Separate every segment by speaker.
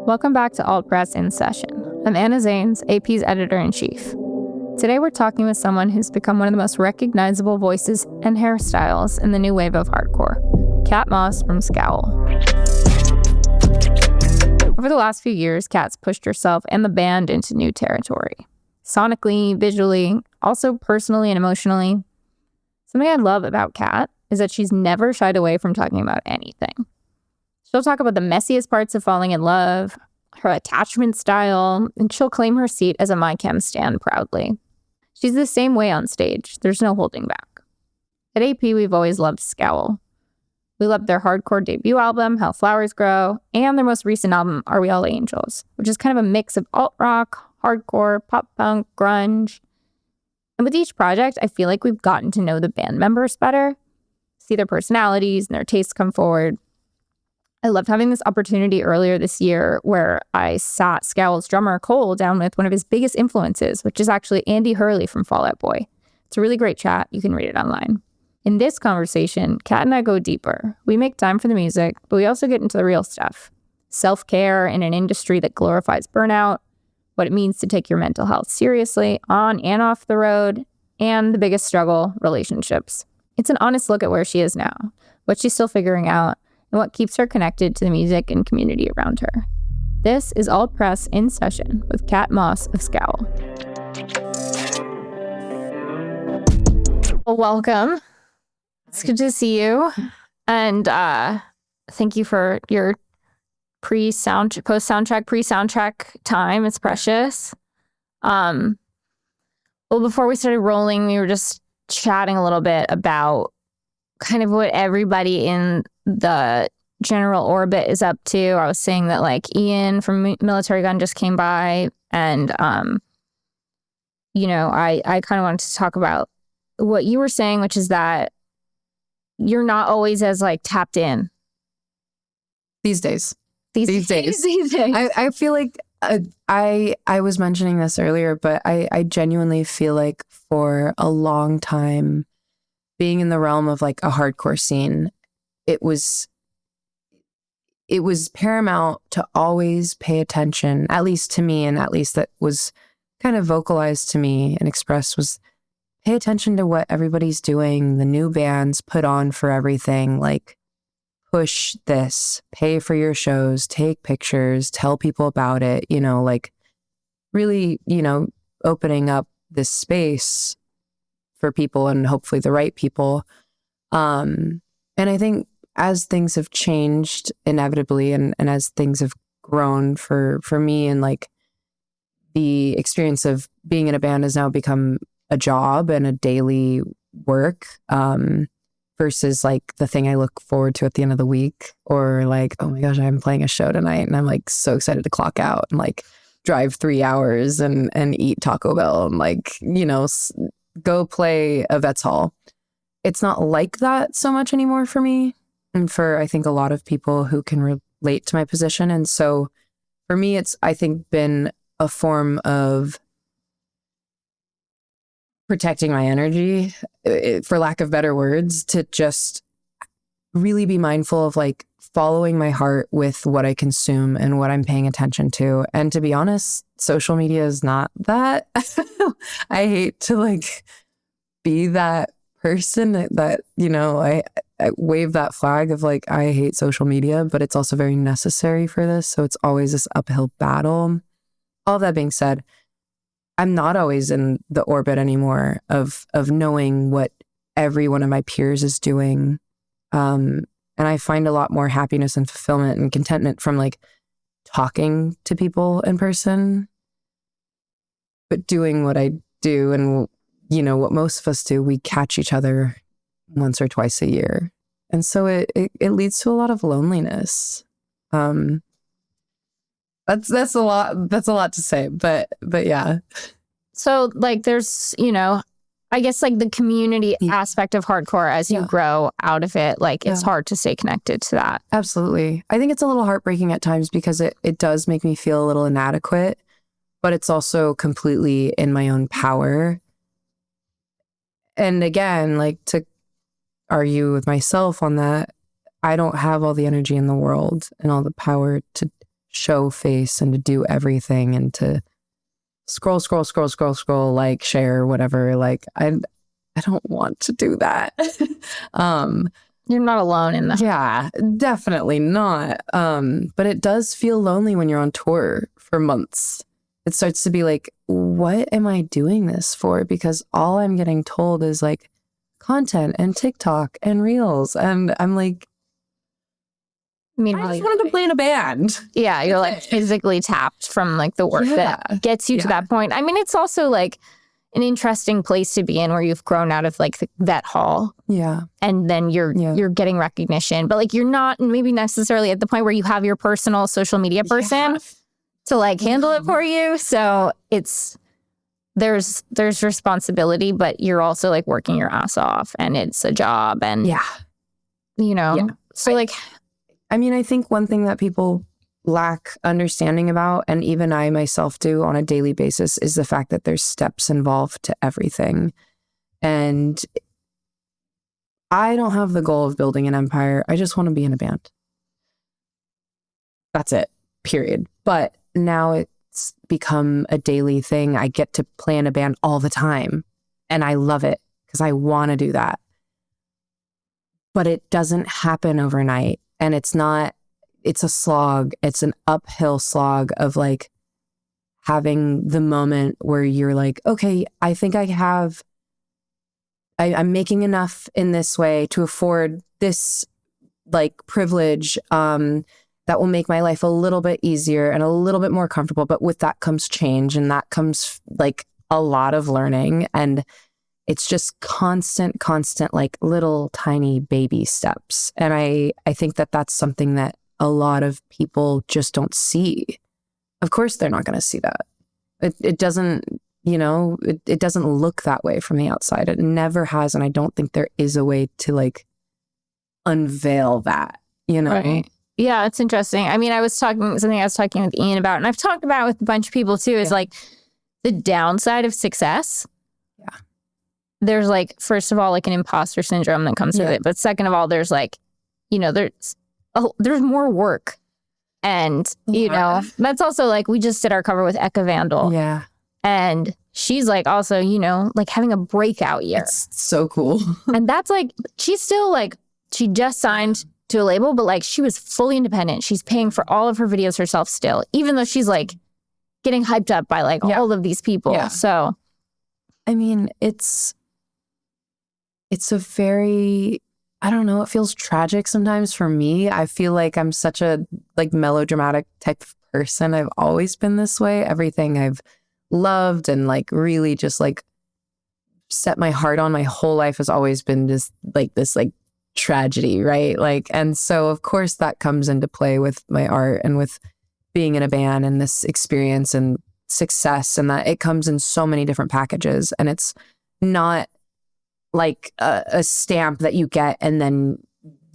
Speaker 1: Welcome back to Alt Press in Session. I'm Anna Zanes, AP's Editor-in-Chief. Today we're talking with someone who's become one of the most recognizable voices and hairstyles in the new wave of hardcore, Kat Moss from Scowl. Over the last few years, Kat's pushed herself and the band into new territory. Sonically, visually, also personally and emotionally. Something I love about Kat is that she's never shied away from talking about anything. She'll talk about the messiest parts of falling in love, her attachment style, and she'll claim her seat as a MyChem stan proudly. She's the same way on stage. There's no holding back. At AP, we've always loved Scowl. We loved their hardcore debut album, How Flowers Grow, and their most recent album, Are We All Angels, which is kind of a mix of alt-rock, hardcore, pop-punk, grunge. And with each project, I feel like we've gotten to know the band members better, see their personalities and their tastes come forward. I loved having this opportunity earlier this year where I sat Scowl's drummer Cole down with one of his biggest influences, which is actually Andy Hurley from Fall Out Boy. It's a really great chat. You can read it online. In this conversation, Kat and I go deeper. We make time for the music, but we also get into the real stuff. Self-care in an industry that glorifies burnout, what it means to take your mental health seriously on and off the road, and the biggest struggle, relationships. It's an honest look at where she is now, what she's still figuring out, and what keeps her connected to the music and community around her. This is Alt Press in Session with Kat Moss of Scowl. Well, welcome. It's good to see you. And thank you for your post-soundtrack time. It's precious. Well, before we started rolling, we were just chatting a little bit about kind of what everybody in the general orbit is up to. I was saying that like Ian from Military Gun just came by, and I kind of wanted to talk about what you were saying, which is that you're not always as like tapped in
Speaker 2: these days. These days. I feel like I was mentioning this earlier, but I genuinely feel like for a long time being in the realm of like a hardcore scene, it was paramount to always pay attention, at least to me, and at least that was kind of vocalized to me and expressed, was pay attention to what everybody's doing, the new bands put on for everything, like push this, pay for your shows, take pictures, tell people about it, like really, opening up this space for people and hopefully the right people. And I think as things have changed inevitably and as things have grown for me, and like the experience of being in a band has now become a job and a daily work, versus like the thing I look forward to at the end of the week, or like, oh my gosh, I'm playing a show tonight and I'm like so excited to clock out and like drive 3 hours and eat Taco Bell and like, go play a Vets Hall. It's not like that so much anymore for me, and for I think a lot of people who can relate to my position. And so for me, it's I think been a form of protecting my energy, for lack of better words, to just really be mindful of like following my heart with what I consume and what I'm paying attention to. And to be honest, social media is not that. I hate to like be that person that I wave that flag of like, I hate social media, but it's also very necessary for this. So it's always this uphill battle. All that being said, I'm not always in the orbit anymore of knowing what every one of my peers is doing. And I find a lot more happiness and fulfillment and contentment from like talking to people in person, but doing what I do and, what most of us do, we catch each other once or twice a year. And so it leads to a lot of loneliness. That's a lot to say, but yeah.
Speaker 1: So like there's, I guess like the community aspect of hardcore as you grow out of it, like it's hard to stay connected to that.
Speaker 2: Absolutely. I think it's a little heartbreaking at times because it does make me feel a little inadequate, but it's also completely in my own power. And again, like to argue with myself on that, I don't have all the energy in the world and all the power to show face and to do everything and to scroll, like share, whatever. Like I don't want to do that.
Speaker 1: You're not alone in that.
Speaker 2: Yeah, definitely not. But it does feel lonely when you're on tour for months. It starts to be like, what am I doing this for? Because all I'm getting told is like content and TikTok and Reels. And I'm like, I just wanted to play in a band.
Speaker 1: Yeah, you're like physically tapped from like the work that gets you to that point. I mean, it's also like an interesting place to be in where you've grown out of like the vet hall.
Speaker 2: Yeah.
Speaker 1: And then you're getting recognition. But like you're not maybe necessarily at the point where you have your personal social media person to like handle it for you. So there's responsibility, but you're also like working your ass off and it's a job and you know. So like
Speaker 2: I mean, I think one thing that people lack understanding about, and even I myself do on a daily basis, is the fact that there's steps involved to everything. And I don't have the goal of building an empire. I just want to be in a band. That's it, period. But now it's become a daily thing. I get to play in a band all the time. And I love it because I want to do that. But it doesn't happen overnight. And it's a slog. It's an uphill slog of like having the moment where you're like, okay, I think I'm making enough in this way to afford this like privilege that will make my life a little bit easier and a little bit more comfortable. But with that comes change, and that comes like a lot of learning. And it's just constant, like little tiny baby steps. And I think that that's something that a lot of people just don't see. Of course, they're not going to see that. It doesn't, it doesn't look that way from the outside. It never has. And I don't think there is a way to like unveil that,
Speaker 1: Right. Yeah, it's interesting. I mean, I was talking with Ian about, and I've talked about with a bunch of people too, is like the downside of success.
Speaker 2: Yeah.
Speaker 1: There's like, first of all, like an imposter syndrome that comes with it. But second of all, there's like, there's more work. And, that's also like, we just did our cover with Eka Vandal.
Speaker 2: Yeah.
Speaker 1: And she's like also, like having a breakout year.
Speaker 2: It's so cool.
Speaker 1: And that's like, she's still like, she just signed to a label, but like she was fully independent. She's paying for all of her videos herself still, even though she's like getting hyped up by like all of these people. Yeah. So,
Speaker 2: I mean, it's a very, I don't know, it feels tragic sometimes for me. I feel like I'm such a like melodramatic type of person. I've always been this way. Everything I've loved and like really just like set my heart on my whole life has always been just like this like tragedy, right? Like, and so of course that comes into play with my art and with being in a band and this experience and success, and that it comes in so many different packages, and it's not like a stamp that you get and then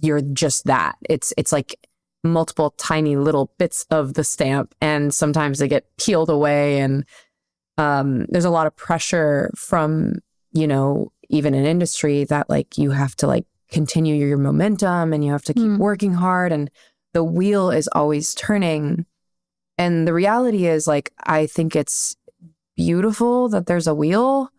Speaker 2: you're just that. It's like multiple tiny little bits of the stamp, and sometimes they get peeled away, and there's a lot of pressure from, even an industry that like you have to like continue your momentum and you have to keep working hard, and the wheel is always turning. And the reality is like, I think it's beautiful that there's a wheel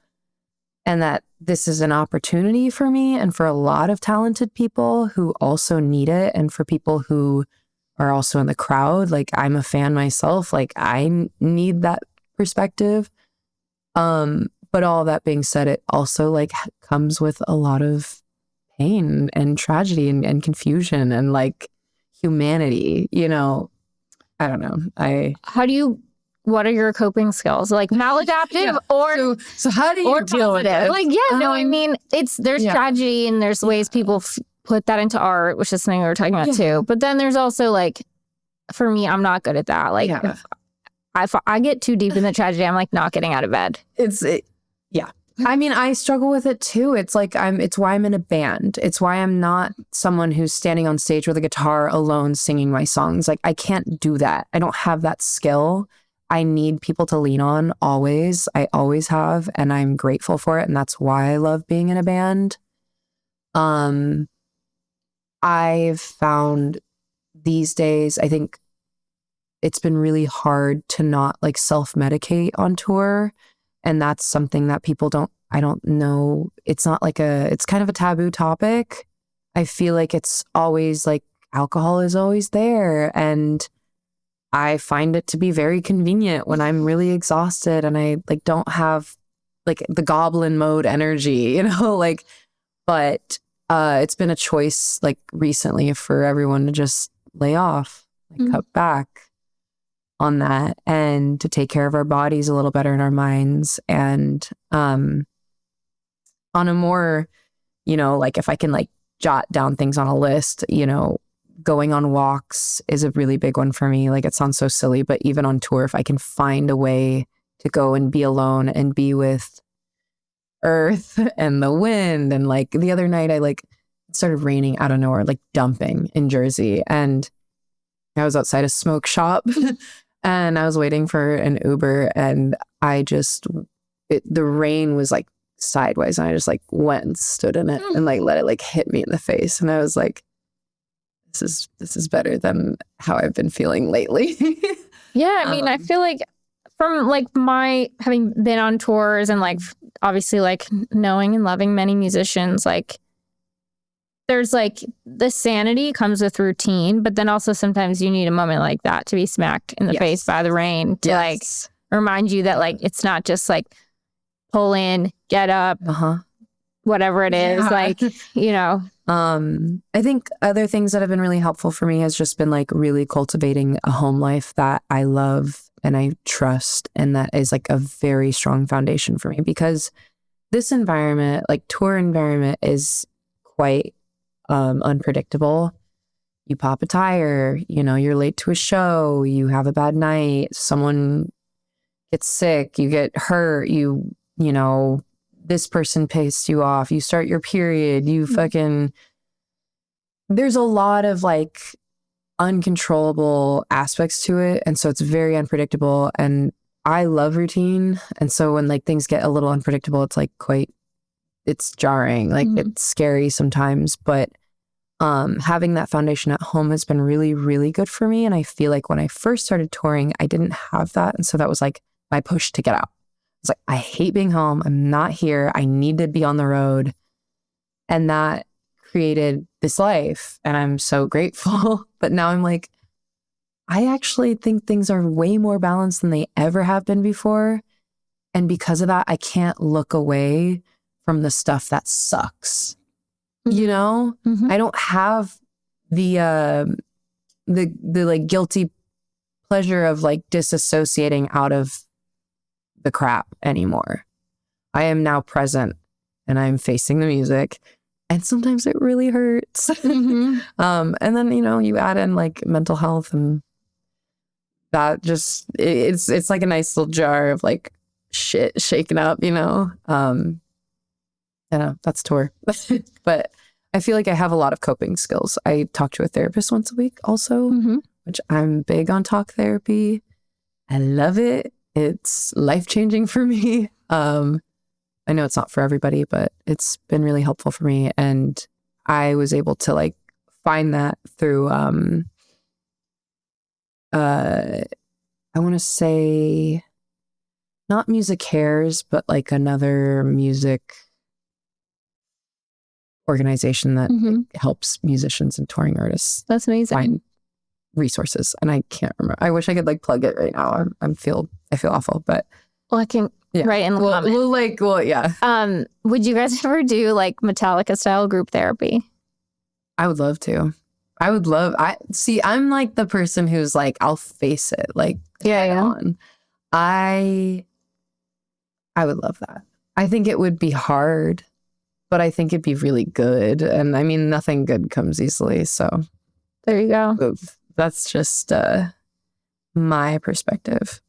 Speaker 2: and that this is an opportunity for me and for a lot of talented people who also need it, and for people who are also in the crowd. Like, I'm a fan myself. Like, I need that perspective. But all that being said, it also like comes with a lot of pain and tragedy and confusion and like humanity, I don't know.
Speaker 1: What are your coping skills? Like maladaptive or
Speaker 2: so how do you deal with it?
Speaker 1: Like, I mean, there's tragedy and there's ways people put that into art, which is something we were talking about too. But then there's also like, for me, I'm not good at that. Like if I get too deep in the tragedy, I'm like not getting out of bed.
Speaker 2: I mean, I struggle with it too. It's like it's why I'm in a band. It's why I'm not someone who's standing on stage with a guitar alone singing my songs. Like, I can't do that. I don't have that skill. I need people to lean on always. I always have, and I'm grateful for it. And that's why I love being in a band. I've found these days, I think it's been really hard to not like self-medicate on tour. And that's something that I don't know. It's not like it's kind of a taboo topic. I feel like it's always like alcohol is always there. And I find it to be very convenient when I'm really exhausted and I like don't have like the goblin mode energy, like, but it's been a choice like recently for everyone to just lay off, like cut back on that and to take care of our bodies a little better in our minds. And on a more, like if I can like jot down things on a list, going on walks is a really big one for me. Like it sounds so silly, but even on tour, if I can find a way to go and be alone and be with earth and the wind. And like the other night, it started raining out of nowhere, like dumping in Jersey. And I was outside a smoke shop and I was waiting for an Uber and the rain was like sideways and I just like went and stood in it and like let it like hit me in the face. And I was like, this is better than how I've been feeling lately.
Speaker 1: Yeah, I mean, I feel like from like my having been on tours and like obviously like knowing and loving many musicians, like there's like the sanity comes with routine, but then also sometimes you need a moment like that to be smacked in the face by the rain to like remind you that like it's not just like pull in, get up, whatever it is, like,
Speaker 2: I think other things that have been really helpful for me has just been like really cultivating a home life that I love and I trust. And that is like a very strong foundation for me because this environment, like tour environment, is quite unpredictable. You pop a tire, you're late to a show, you have a bad night, someone gets sick, you get hurt, this person pissed you off, you start your period, there's a lot of like uncontrollable aspects to it. And so it's very unpredictable. And I love routine. And so when like things get a little unpredictable, it's like it's jarring, like it's scary sometimes. But having that foundation at home has been really, really good for me. And I feel like when I first started touring, I didn't have that. And so that was like my push to get out. It's like, I hate being home. I'm not here. I need to be on the road. And that created this life. And I'm so grateful. But now I'm like, I actually think things are way more balanced than they ever have been before. And because of that, I can't look away from the stuff that sucks. I don't have the like guilty pleasure of like disassociating out of the crap anymore. I am now present and I'm facing the music. And sometimes it really hurts. And then, you add in like mental health and that just, it's like a nice little jar of like shit shaken up, that's tour. But I feel like I have a lot of coping skills. I talk to a therapist once a week also, which I'm big on talk therapy. I love it. It's life-changing for me. I know it's not for everybody, but it's been really helpful for me. And I was able to like find that through, I want to say not Music Cares, but like another music organization that helps musicians and touring artists.
Speaker 1: That's amazing.
Speaker 2: Find resources. And I can't remember. I wish I could like plug it right now. I feel awful, but
Speaker 1: well, I can write in the comments. Would you guys ever do like Metallica style group therapy?
Speaker 2: I would love to. I'm like the person who's like, I'll face it. Like, on. I would love that. I think it would be hard, but I think it'd be really good. And I mean, nothing good comes easily. So
Speaker 1: there you go.
Speaker 2: That's just my perspective.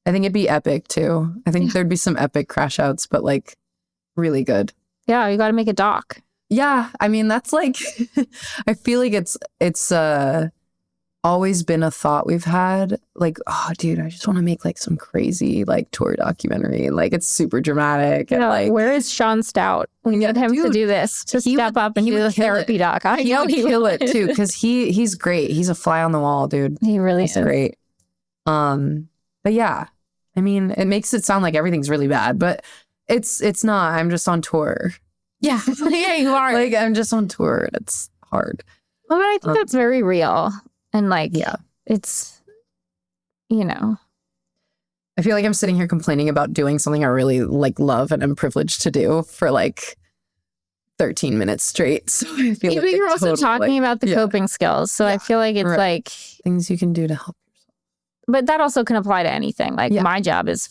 Speaker 2: I think it'd be epic too. I think there'd be some epic crash outs, but like really good.
Speaker 1: Yeah, you got to make a doc.
Speaker 2: Yeah, I mean that's like, I feel like it's always been a thought we've had. Like, oh, dude, I just want to make like some crazy like tour documentary. Like it's super dramatic. And like,
Speaker 1: where is Sean Stout? We need him to do this. To step up and do the therapy doc. I know
Speaker 2: he would kill it too because he's great. He's a fly on the wall, dude.
Speaker 1: He really is
Speaker 2: great. But yeah, I mean, it makes it sound like everything's really bad, but it's not. I'm just on tour.
Speaker 1: Yeah. Yeah, you are.
Speaker 2: Like, I'm just on tour. It's hard.
Speaker 1: Well, but I think that's very real. And like,
Speaker 2: Yeah.
Speaker 1: it's, you know.
Speaker 2: I feel like I'm sitting here complaining about doing something I really like love and I'm privileged to do for like 13 minutes straight. So I feel
Speaker 1: Yeah,
Speaker 2: like
Speaker 1: but you're also talking about the coping skills. So I feel like it's like
Speaker 2: things you can do to help yourself.
Speaker 1: But that also can apply to anything. Like my job is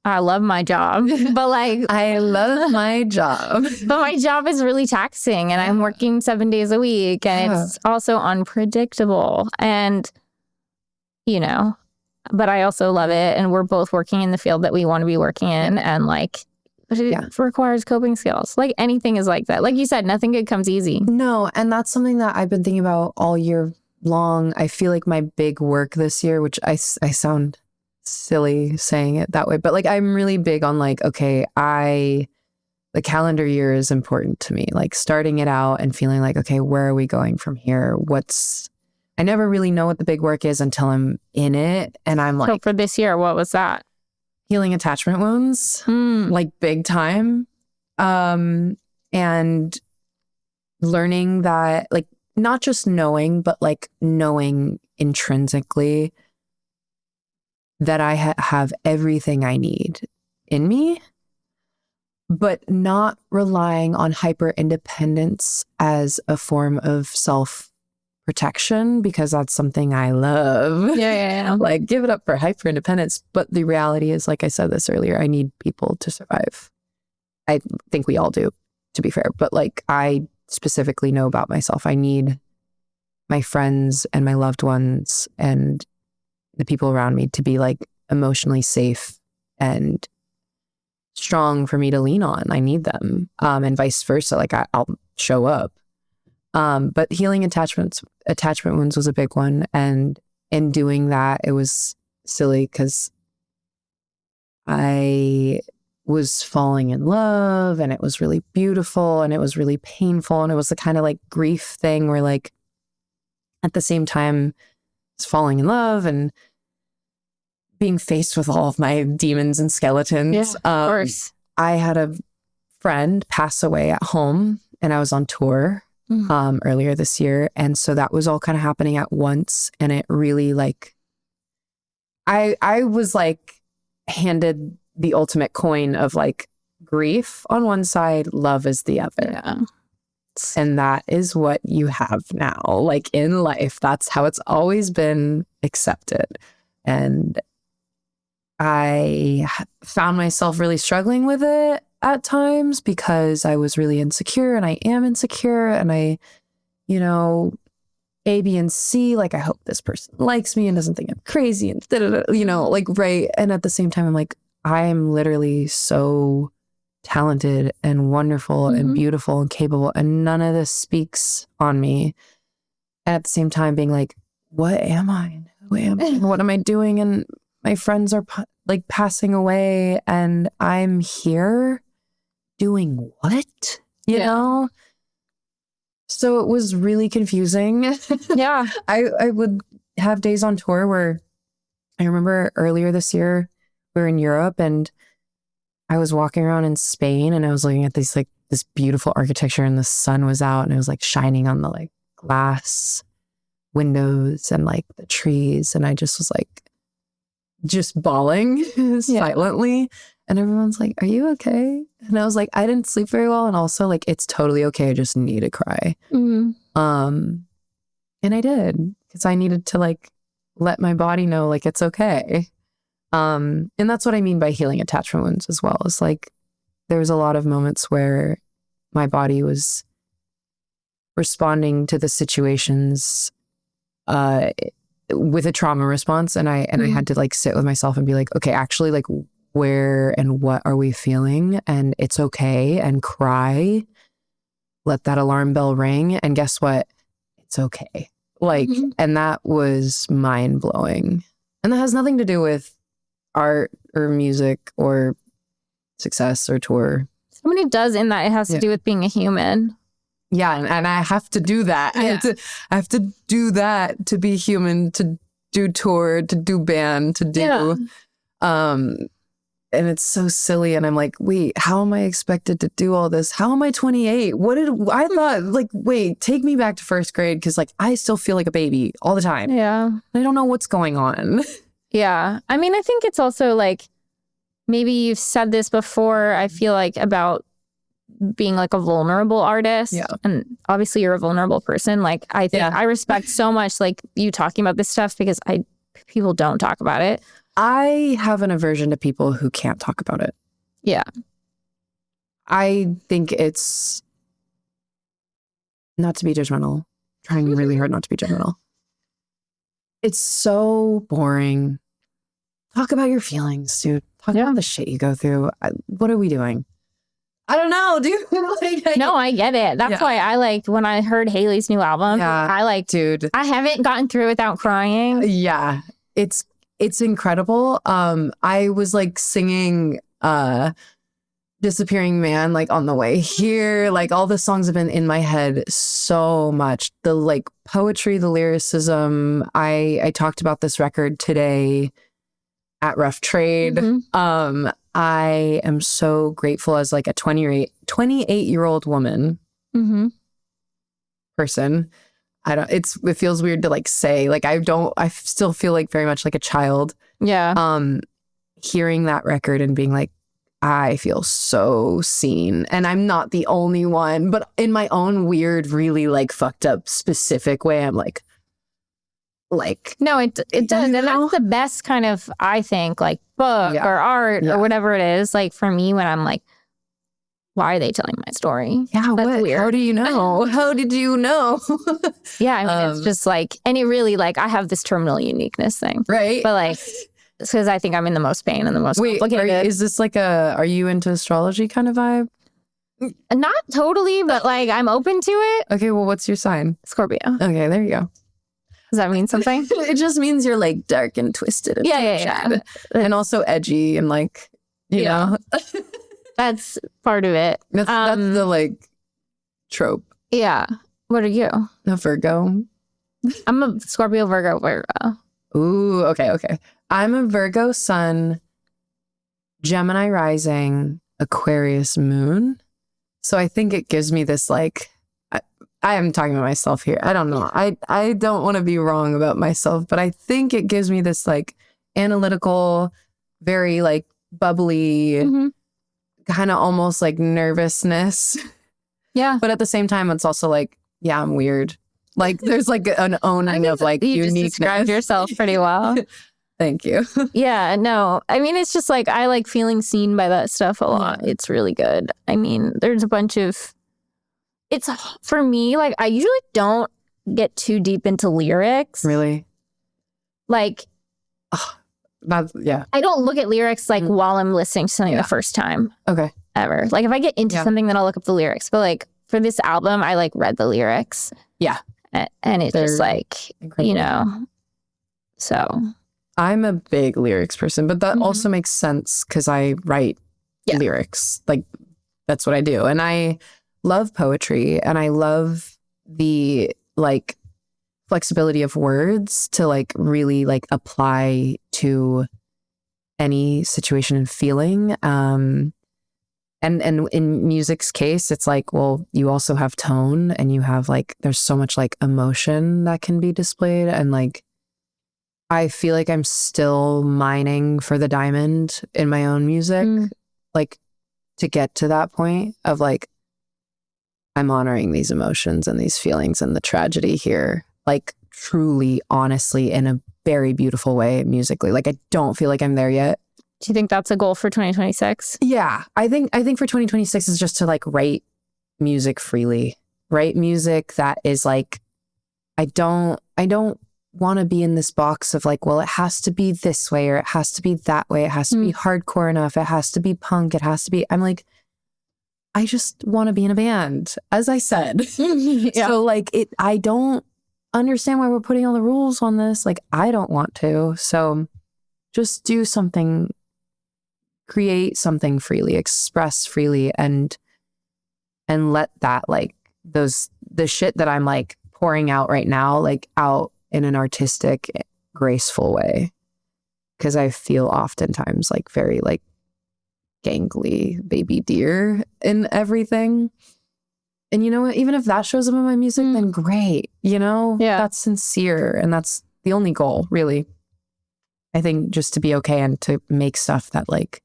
Speaker 1: I love my job, but like
Speaker 2: I love my job.
Speaker 1: But my job is really taxing and I'm working 7 days a week and it's also unpredictable and, you know, but I also love it. And we're both working in the field that we want to be working in. And like, but it requires coping skills. Like anything is like that. Like you said, nothing good comes easy.
Speaker 2: No. And that's something that I've been thinking about all year long. I feel like my big work this year, which I sound silly saying it that way, but like I'm really big on like, okay, the calendar year is important to me. Like starting it out and feeling like, okay, where are we going from here? I never really know what the big work is until I'm in it. And I'm like,
Speaker 1: so for this year, what was that?
Speaker 2: Healing attachment wounds, like big time. And learning that, like, not just knowing, but like knowing intrinsically that I have everything I need in me, but not relying on hyper independence as a form of self-protection, because that's something I love.
Speaker 1: Yeah.
Speaker 2: Like, give it up for hyper independence. But the reality is, like I said this earlier, I need people to survive. I think we all do, to be fair. But like, I specifically know about myself. I need my friends and my loved ones and the people around me to be like emotionally safe and strong for me to lean on. I need them. And vice versa. Like I'll show up. But healing attachment wounds was a big one. And in doing that, it was silly because I was falling in love and it was really beautiful and it was really painful. And it was the kind of like grief thing where like at the same time it's falling in love and being faced with all of my demons and skeletons.
Speaker 1: Yeah, of course.
Speaker 2: I had a friend pass away at home and I was on tour earlier this year. And so that was all kind of happening at once. And it really like, I was like handed the ultimate coin of like grief on one side, love is the other.
Speaker 1: Yeah.
Speaker 2: And that is what you have now. Like in life, that's how it's always been accepted. And I found myself really struggling with it at times because I was really insecure and I am insecure and I, you know, A, B, and C, like I hope this person likes me and doesn't think I'm crazy and you know, like, right. And at the same time, I'm like, I am literally so talented and wonderful and beautiful and capable and none of this speaks on me. And at the same time being like, what am I? And who am I? And what am I doing? And my friends are like passing away and I'm here doing what? You know? So it was really confusing.
Speaker 1: Yeah.
Speaker 2: I would have days on tour where I remember earlier this year, we were in Europe and I was walking around in Spain and I was looking at this beautiful architecture and the sun was out and it was like shining on the like glass windows and like the trees. And I just was like, just bawling silently. And everyone's like, are you okay? And I was like, I didn't sleep very well. And also like, it's totally okay. I just need to cry. And I did because I needed to like, let my body know like, it's okay. And that's what I mean by healing attachment wounds as well. It's like, there was a lot of moments where my body was responding to the situations, with a trauma response. And I had to like sit with myself and be like, okay, actually like where and what are we feeling? And it's okay. And cry, let that alarm bell ring. And guess what? It's okay. Like, and that was mind blowing. And that has nothing to do with art or music or success or tour.
Speaker 1: So many does in that it has to do with being a human.
Speaker 2: Yeah, and I have to do that.
Speaker 1: Yeah.
Speaker 2: I have to do that to be human, to do tour, to do band, to do and it's so silly. And I'm like, wait, how am I expected to do all this? How am I 28? What did I thought, like, wait, take me back to first grade. Cause like, I still feel like a baby all the time.
Speaker 1: Yeah.
Speaker 2: I don't know what's going on.
Speaker 1: Yeah. I mean, I think it's also like, maybe you've said this before, I feel like, about being like a vulnerable artist.
Speaker 2: Yeah.
Speaker 1: And obviously you're a vulnerable person. Like, I think I respect so much like you talking about this stuff because people don't talk about it.
Speaker 2: I have an aversion to people who can't talk about it.
Speaker 1: Yeah.
Speaker 2: I think it's not to be judgmental, trying really hard not to be judgmental. It's so boring. Talk about your feelings, dude. Talk about the shit you go through. What are we doing? I don't know, dude.
Speaker 1: No, I get it. That's why I like when I heard Haley's new album. I like,
Speaker 2: dude.
Speaker 1: I haven't gotten through without crying.
Speaker 2: Yeah, it's incredible. I was like singing Disappearing Man like on the way here. Like all the songs have been in my head so much. The like poetry, the lyricism. I talked about this record today at Rough Trade. I am so grateful as like a 28-year-old woman person. It feels weird to like say, like, I still feel like very much like a child.
Speaker 1: Yeah.
Speaker 2: Hearing that record and being like, I feel so seen. And I'm not the only one, but in my own weird, really like fucked up specific way, I'm like,
Speaker 1: no, it does. And that's the best kind of, I think, like book or art or whatever it is. Like for me, when I'm like, why are they telling my story?
Speaker 2: Yeah,
Speaker 1: that's weird.
Speaker 2: How do you know? How did you know?
Speaker 1: Yeah, I mean, it's just like, and it really like, I have this terminal uniqueness thing.
Speaker 2: Right.
Speaker 1: But like, it's because I think I'm in the most pain and the most complicated.
Speaker 2: Is this like are you into astrology kind of vibe?
Speaker 1: Not totally, but like I'm open to it.
Speaker 2: Okay, well, what's your sign?
Speaker 1: Scorpio.
Speaker 2: Okay, there you go.
Speaker 1: Does that mean something?
Speaker 2: It just means you're like dark and twisted. And
Speaker 1: yeah.
Speaker 2: And also edgy and like, you know.
Speaker 1: That's part of it.
Speaker 2: That's the like trope.
Speaker 1: Yeah. What are you?
Speaker 2: A Virgo.
Speaker 1: I'm a Scorpio, Virgo.
Speaker 2: Ooh, okay. I'm a Virgo sun, Gemini rising, Aquarius moon. So I think it gives me this like, I am talking about myself here. I don't know. I don't want to be wrong about myself, but I think it gives me this like analytical, very like bubbly, kind of almost like nervousness.
Speaker 1: Yeah.
Speaker 2: But at the same time, it's also like, yeah, I'm weird. Like there's like an owning of like
Speaker 1: you
Speaker 2: uniqueness.
Speaker 1: You just described yourself pretty well.
Speaker 2: Thank you.
Speaker 1: Yeah, no. I mean, it's just like, I like feeling seen by that stuff a lot. Yeah. It's really good. I mean, there's a bunch of, it's for me, like I usually don't get too deep into lyrics.
Speaker 2: Really?
Speaker 1: Like, I don't look at lyrics like while I'm listening to something the first time.
Speaker 2: Okay.
Speaker 1: Ever. Like if I get into something, then I'll look up the lyrics. But like for this album, I like read the lyrics.
Speaker 2: Yeah.
Speaker 1: And it's just like, incredible. You know, so.
Speaker 2: I'm a big lyrics person, but that also makes sense because I write lyrics. Like that's what I do. And I love poetry and I love the like flexibility of words to like really like apply to any situation and feeling. And in music's case, it's like, well, you also have tone and you have like, there's so much like emotion that can be displayed. And like, I feel like I'm still mining for the diamond in my own music, like to get to that point of like, I'm honoring these emotions and these feelings and the tragedy here, like truly, honestly, in a very beautiful way musically. Like, I don't feel like I'm there yet.
Speaker 1: Do you think that's a goal for 2026?
Speaker 2: Yeah, I think for 2026 is just to like write music freely, write music that is like, I don't want to be in this box of like, well, it has to be this way or it has to be that way. It has to be hardcore enough. It has to be punk. It has to be, I'm like, I just want to be in a band, as I said. So like I don't understand why we're putting all the rules on this. Like, I don't want to. So just do something, create something freely, express freely, and let that like the shit that I'm like pouring out right now, like out in an artistic graceful way. Because I feel oftentimes like very like gangly baby deer in everything. And you know what? Even if that shows up in my music, then great. You know?
Speaker 1: Yeah.
Speaker 2: That's sincere. And that's the only goal, really. I think just to be okay and to make stuff that like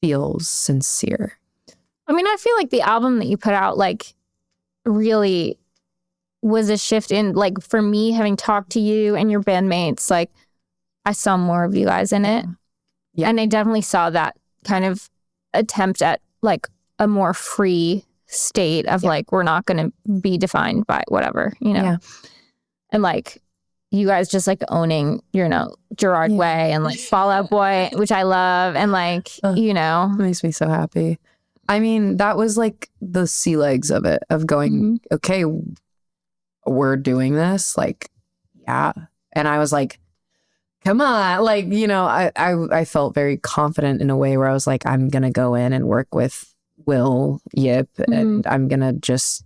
Speaker 2: feels sincere.
Speaker 1: I mean, I feel like the album that you put out like really was a shift in like for me having talked to you and your bandmates, like I saw more of you guys in it.
Speaker 2: Yeah.
Speaker 1: And I definitely saw that kind of attempt at like a more free state of like, we're not going to be defined by whatever, you know?
Speaker 2: Yeah.
Speaker 1: And like you guys just like owning, you know, Gerard Way and like Fall Out Boy, which I love. And like, you know.
Speaker 2: It makes me so happy. I mean, that was like the sea legs of it, of going, okay, we're doing this. Like, yeah. And I was like, come on. Like, you know, I felt very confident in a way where I was like, I'm going to go in and work with Will Yip and I'm going to just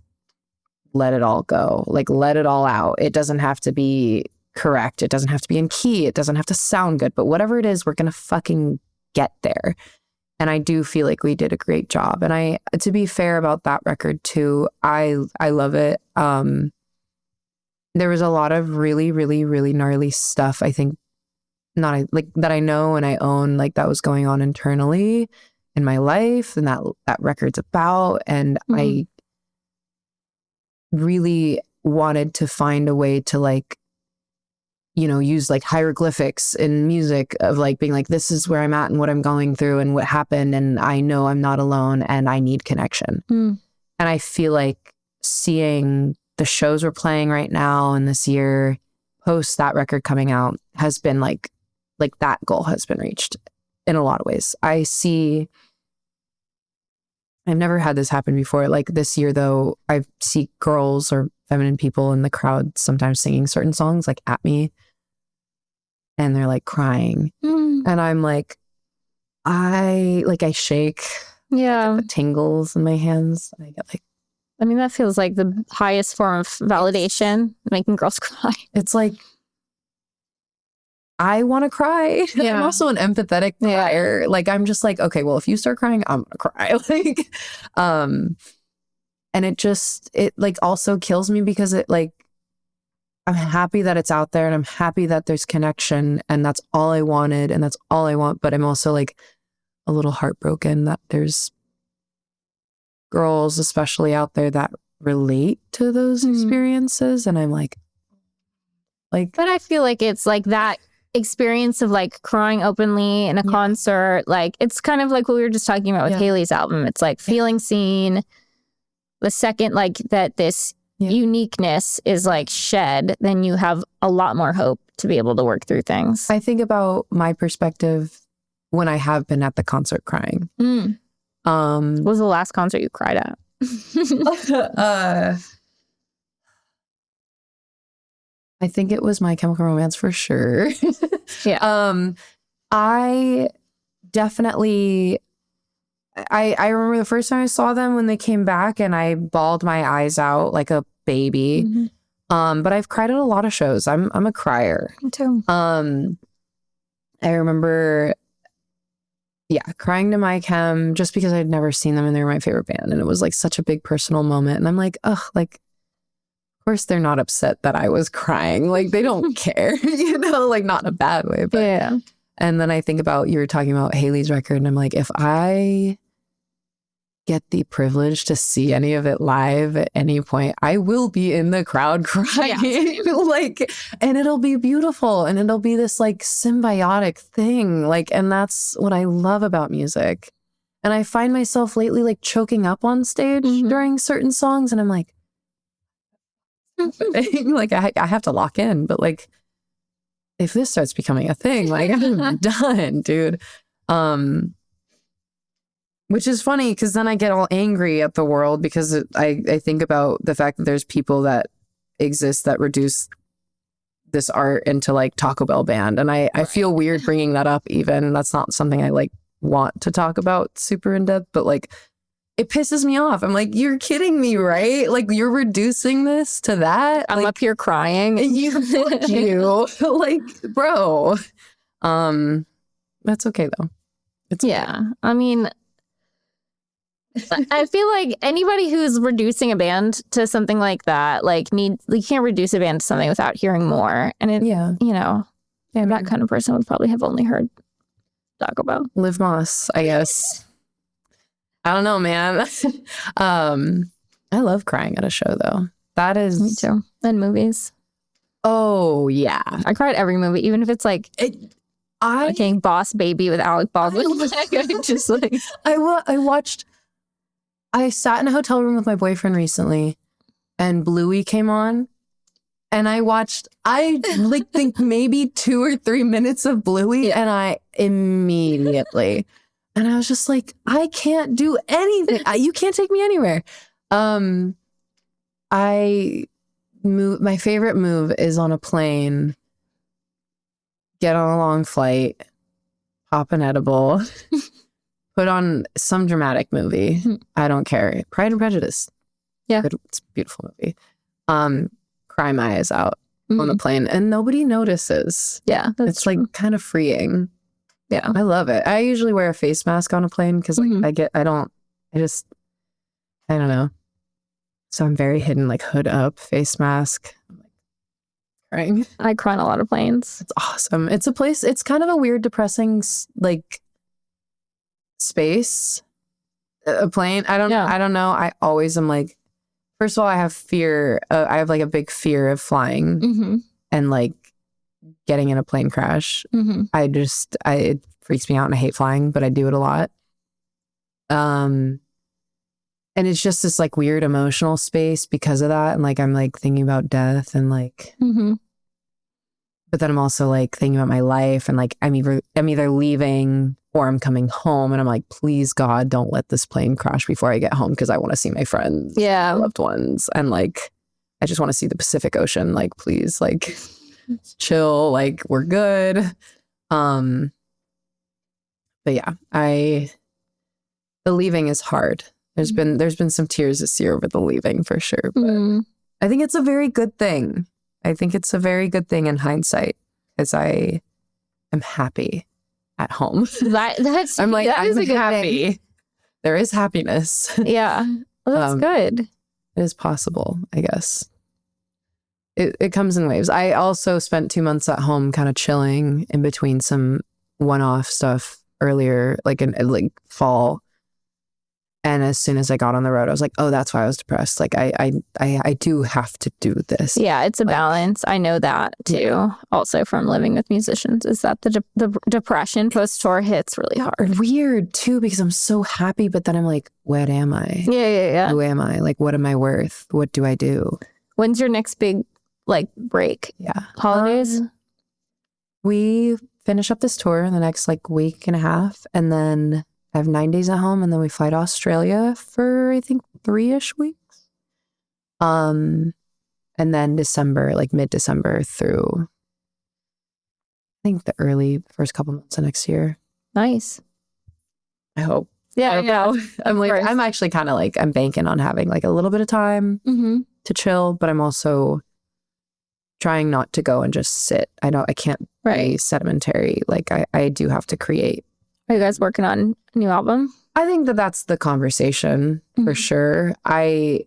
Speaker 2: let it all go. Like, let it all out. It doesn't have to be correct. It doesn't have to be in key. It doesn't have to sound good. But whatever it is, we're going to fucking get there. And I do feel like we did a great job. And to be fair about that record too, I love it. There was a lot of really, really, really gnarly stuff, I think, not like that I know and I own, like that was going on internally in my life and that record's about. And I really wanted to find a way to like, you know, use like hieroglyphics in music of like being like, this is where I'm at and what I'm going through and what happened. And I know I'm not alone and I need connection. And I feel like seeing the shows we're playing right now and this year post that record coming out has been like that goal has been reached in a lot of ways. I've never had this happen before. Like this year though, I see girls or feminine people in the crowd sometimes singing certain songs like at me and they're like crying. And I'm like, I shake.
Speaker 1: Yeah.
Speaker 2: I get the tingles in my hands. I get like,
Speaker 1: I mean, that feels like the highest form of validation, making girls cry.
Speaker 2: It's like, I want to cry.
Speaker 1: Yeah.
Speaker 2: I'm also an empathetic crier. Like, I'm just like, okay, well, if you start crying, I'm gonna cry. Like, and it like also kills me because it like, I'm happy that it's out there and I'm happy that there's connection and that's all I wanted and that's all I want. But I'm also like a little heartbroken that there's girls, especially out there, that relate to those experiences. And I'm like, but
Speaker 1: I feel like it's like that experience of like crying openly in a concert. Like it's kind of like what we were just talking about with Haley's album. It's like feeling seen. The second like that this uniqueness is like shed, then you have a lot more hope to be able to work through things.
Speaker 2: I think about my perspective when I have been at the concert crying.
Speaker 1: What was the last concert you cried at?
Speaker 2: I think it was My Chemical Romance for sure. I definitely, I remember the first time I saw them when they came back and I bawled my eyes out like a baby. But I've cried at a lot of shows. I'm a crier.
Speaker 1: Me too.
Speaker 2: I remember, crying to My Chem just because I'd never seen them and they were my favorite band. And it was like such a big personal moment. And I'm like, ugh, like, of course they're not upset that I was crying. Like they don't care, you know, like not in a bad way. But And then I think about, you were talking about Haley's record and I'm like, if I get the privilege to see any of it live at any point, I will be in the crowd crying. Like, and it'll be beautiful and it'll be this like symbiotic thing. Like, and that's what I love about music. And I find myself lately like choking up on stage during certain songs and I'm like, like I have to lock in, but like if this starts becoming a thing, like I'm done, dude. Which is funny because then I get all angry at the world because I think about the fact that there's people that exist that reduce this art into like Taco Bell band, and I feel weird bringing that up. Even that's not something I like want to talk about super in depth, but like it pisses me off. I'm like, you're kidding me, right? Like, you're reducing this to that.
Speaker 1: I'm
Speaker 2: like,
Speaker 1: up here crying.
Speaker 2: fuck you. Like, bro. That's okay though. It's
Speaker 1: yeah. I mean, I feel like anybody who's reducing a band to something like that, like you can't reduce a band to something without hearing more. And it,
Speaker 2: yeah.
Speaker 1: That kind of person would probably have only heard Taco Bell.
Speaker 2: Liv Moss, I guess. I don't know, man. I love crying at a show though. That is
Speaker 1: Me too. And movies.
Speaker 2: Oh yeah.
Speaker 1: I cried every movie, even if it's like fucking Boss Baby with Alec Baldwin. Just like
Speaker 2: I sat in a hotel room with my boyfriend recently and Bluey came on and I think maybe 2 or 3 minutes of Bluey and I immediately, and I was just like, I can't do anything. You can't take me anywhere. My favorite move is on a plane, get on a long flight, pop an edible, put on some dramatic movie. I don't care. Pride and Prejudice.
Speaker 1: Yeah.
Speaker 2: It's a beautiful movie. Cry my eyes out on the plane and nobody notices.
Speaker 1: Yeah.
Speaker 2: It's like kind of freeing.
Speaker 1: Yeah.
Speaker 2: I love it. I usually wear a face mask on a plane because like I don't know. So I'm very hidden, like hood up, face mask. I'm like crying.
Speaker 1: I cry on a lot of planes.
Speaker 2: It's awesome. It's a place, it's kind of a weird, depressing, like space. A plane. I don't know. I always am like, first of all, I have fear. I have like a big fear of flying and like getting in a plane crash. It freaks me out and I hate flying, but I do it a lot. And it's just this like weird emotional space because of that. And like, I'm like thinking about death and like, but then I'm also like thinking about my life and like, I'm either leaving or I'm coming home and I'm like, please God, don't let this plane crash before I get home because I want to see my friends, my loved ones. And like, I just want to see the Pacific Ocean. Like, please, like chill, like we're good. But yeah, the leaving is hard. There's been some tears this year over the leaving for sure. But I think it's a very good thing. I think it's a very good thing in hindsight because I am happy at home. I'm happy. Thing. There is happiness.
Speaker 1: Yeah. Well, that's good.
Speaker 2: It is possible, I guess. It comes in waves. I also spent 2 months at home kind of chilling in between some one-off stuff earlier, like in like fall. And as soon as I got on the road, I was like, oh, that's why I was depressed. Like, I do have to do this.
Speaker 1: Yeah, it's a balance. I know that too. Yeah. Also from living with musicians is that the depression post-tour hits really hard.
Speaker 2: Weird too, because I'm so happy, but then I'm like, what am I?
Speaker 1: Yeah.
Speaker 2: Who am I? Like, what am I worth? What do I do?
Speaker 1: When's your next big like break?
Speaker 2: Yeah.
Speaker 1: Holidays?
Speaker 2: We finish up this tour in the next like week and a half. And then I have 9 days at home and then we fly to Australia for, I think, 3-ish weeks. And then December, like mid-December through, I think the early first couple months of next year.
Speaker 1: Nice.
Speaker 2: I hope.
Speaker 1: Yeah,
Speaker 2: I'm actually kind of like, I'm banking on having like a little bit of time to chill, but I'm also trying not to go and just sit. I can't be sedimentary. Like I do have to create.
Speaker 1: Are you guys working on a new album?
Speaker 2: I think that's the conversation for sure. I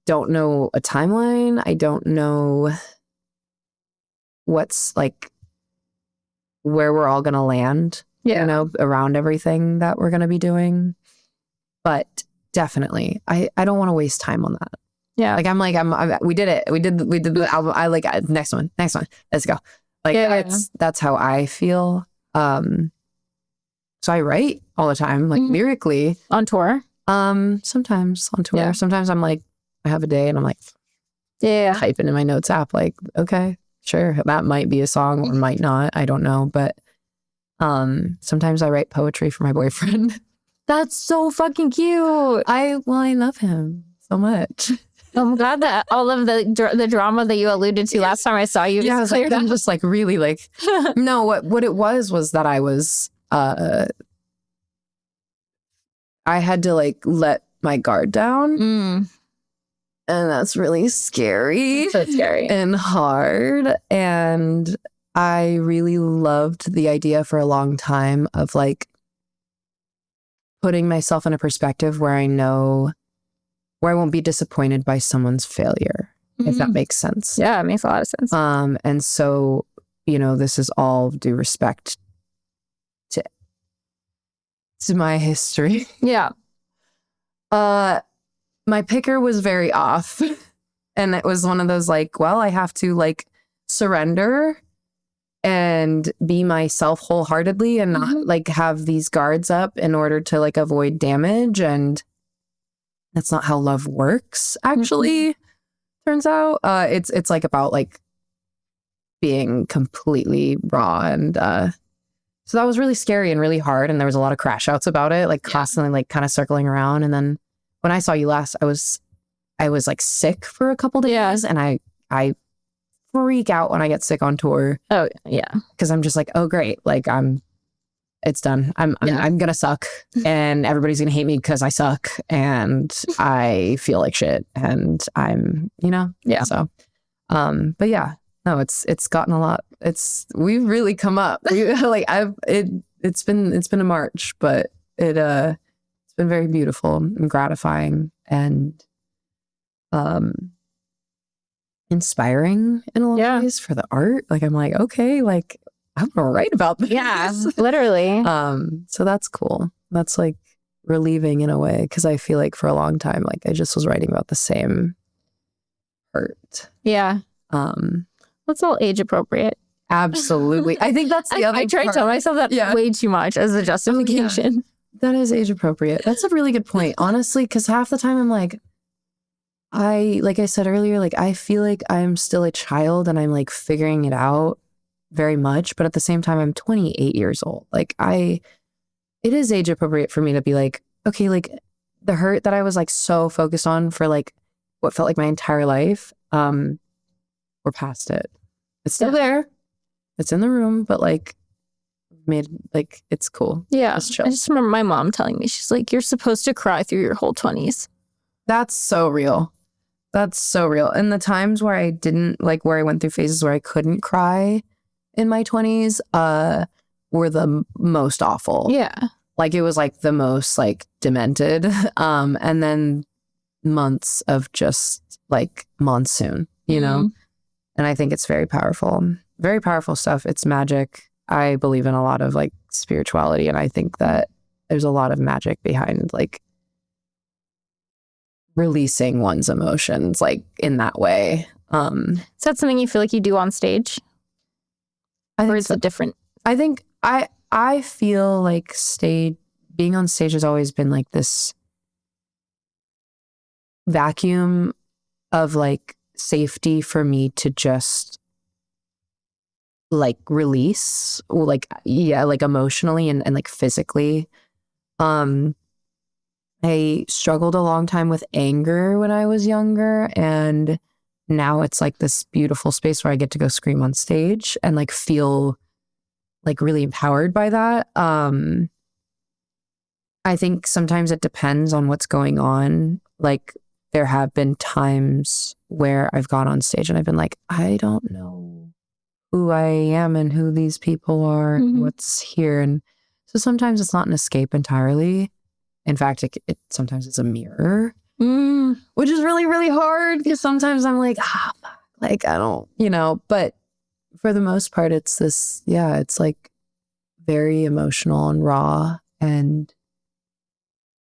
Speaker 2: don't know a timeline. I don't know what's like where we're all going to land, around everything that we're going to be doing. But definitely, I don't want to waste time on that.
Speaker 1: Yeah.
Speaker 2: Like we did it. We did the album. I like next one. Let's go. Like that's how I feel. So I write all the time, like lyrically.
Speaker 1: On tour?
Speaker 2: Sometimes on tour. Yeah. Sometimes I'm like, I have a day and I'm like, typing in my notes app, like, okay, sure, that might be a song or might not. I don't know. But sometimes I write poetry for my boyfriend.
Speaker 1: That's so fucking cute.
Speaker 2: I love him so much.
Speaker 1: I'm glad that all of the drama that you alluded to last time I saw you.
Speaker 2: Yeah, I'm just like really like, no, what it was that I was, I had to like let my guard down.
Speaker 1: Mm.
Speaker 2: And that's really scary.
Speaker 1: So scary.
Speaker 2: And hard. And I really loved the idea for a long time of like putting myself in a perspective where I know where I won't be disappointed by someone's failure, if that makes sense.
Speaker 1: Yeah, it makes a lot of sense.
Speaker 2: And so, you know, this is all due respect to my history.
Speaker 1: Yeah.
Speaker 2: My picker was very off. And it was one of those like, well, I have to like surrender and be myself wholeheartedly and not like have these guards up in order to like avoid damage. And that's not how love works, actually. Turns out. It's like about like being completely raw. And so that was really scary and really hard. And there was a lot of crash outs about it, like constantly like kind of circling around. And then when I saw you last, I was like sick for a couple days, and I freak out when I get sick on tour.
Speaker 1: Oh yeah,
Speaker 2: because I'm just like, oh great, like it's done. I'm gonna suck, and everybody's gonna hate me because I suck, and I feel like shit, and I'm So, but yeah, no, it's gotten a lot. We've really come up. It's been a march, but it's been very beautiful and gratifying and inspiring in a lot of ways for the art. Like I'm like, okay, like I'm gonna write about this.
Speaker 1: Yeah, literally.
Speaker 2: So that's cool. That's like relieving in a way, because I feel like for a long time, like I just was writing about the same hurt.
Speaker 1: Yeah. That's all age appropriate.
Speaker 2: Absolutely. I think that's the other
Speaker 1: I try to tell myself that way too much as a justification.
Speaker 2: That is age appropriate. That's a really good point, honestly, because half the time I'm like I said earlier, like I feel like I'm still a child and I'm like figuring it out very much. But at the same time, I'm 28 years old. Like it is age appropriate for me to be like, okay, like the hurt that I was like so focused on for like what felt like my entire life, we're past it. It's still there. It's in the room, but like made like it's cool.
Speaker 1: Yeah.
Speaker 2: It's chill.
Speaker 1: I just remember my mom telling me, she's like, you're supposed to cry through your whole 20s.
Speaker 2: That's so real. That's so real. And the times where I didn't, like where I went through phases where I couldn't cry in my 20s were the most awful.
Speaker 1: Yeah.
Speaker 2: Like it was like the most like demented. And then months of just like monsoon, you know? And I think it's very powerful. Very powerful stuff. It's magic. I believe in a lot of like spirituality, and I think that there's a lot of magic behind like releasing one's emotions like in that way.
Speaker 1: Is that something you feel like you do on stage? Or is it different?
Speaker 2: I think I feel like being on stage has always been like this vacuum of like safety for me to just like release, or like like emotionally and like physically. I struggled a long time with anger when I was younger, and now it's like this beautiful space where I get to go scream on stage and like feel like really empowered by that. I think sometimes it depends on what's going on. Like there have been times where I've gone on stage and I've been like, I don't know who I am and who these people are, and what's here. And so sometimes it's not an escape entirely. In fact, it sometimes it's a mirror, which is really, really hard, because sometimes I'm like, fuck, like I don't, but for the most part, it's this, it's like very emotional and raw, and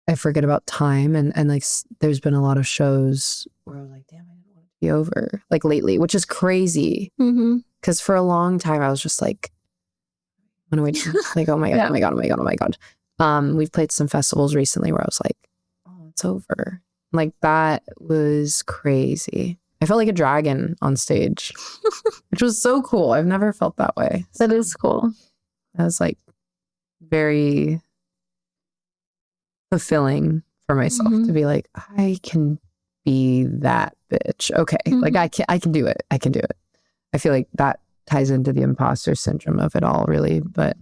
Speaker 2: I forget about time. And like, there's been a lot of shows where I was like, damn, I didn't want it to be over, like lately, which is crazy. Because for a long time, I was just like, when do we like, oh my God, oh my God, oh my God, oh my God. We've played some festivals recently where I was like, oh, it's over. Like that was crazy. I felt like a dragon on stage, which was so cool. I've never felt that way.
Speaker 1: That is cool.
Speaker 2: That was like very fulfilling for myself to be like, I can be that bitch. Okay. Like I can do it. I can do it. I feel like that ties into the imposter syndrome of it all, really. But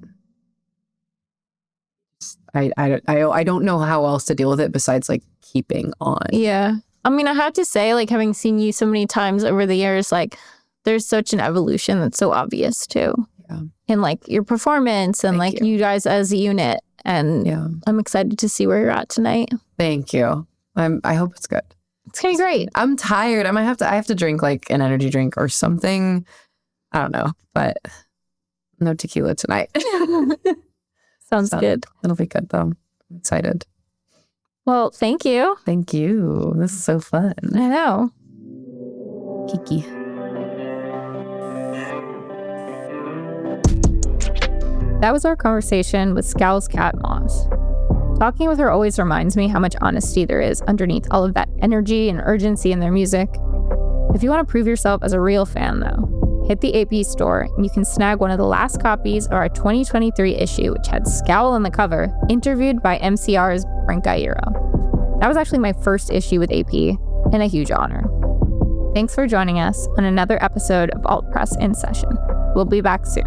Speaker 2: I don't know how else to deal with it besides like keeping on.
Speaker 1: Yeah. I mean, I have to say, like, having seen you so many times over the years, like, there's such an evolution that's so obvious too.
Speaker 2: Yeah.
Speaker 1: In like your performance and
Speaker 2: Thank
Speaker 1: like you guys as a unit. And
Speaker 2: Yeah.
Speaker 1: I'm excited to see where you're at tonight.
Speaker 2: Thank you. I hope it's good.
Speaker 1: It's gonna be great.
Speaker 2: I'm tired. I have to drink like an energy drink or something. I don't know, but no tequila tonight.
Speaker 1: Sounds good.
Speaker 2: It'll be good though. I'm excited.
Speaker 1: Well, thank you.
Speaker 2: Thank you. This is so fun.
Speaker 1: I know.
Speaker 2: Kiki.
Speaker 1: That was our conversation with Scowl's cat, Moss. Talking with her always reminds me how much honesty there is underneath all of that energy and urgency in their music. If you want to prove yourself as a real fan, though, hit the AP store and you can snag one of the last copies of our 2023 issue, which had Scowl on the cover, interviewed by MCR's Brent Gairo. That was actually my first issue with AP, and a huge honor. Thanks for joining us on another episode of Alt Press in Session. We'll be back soon.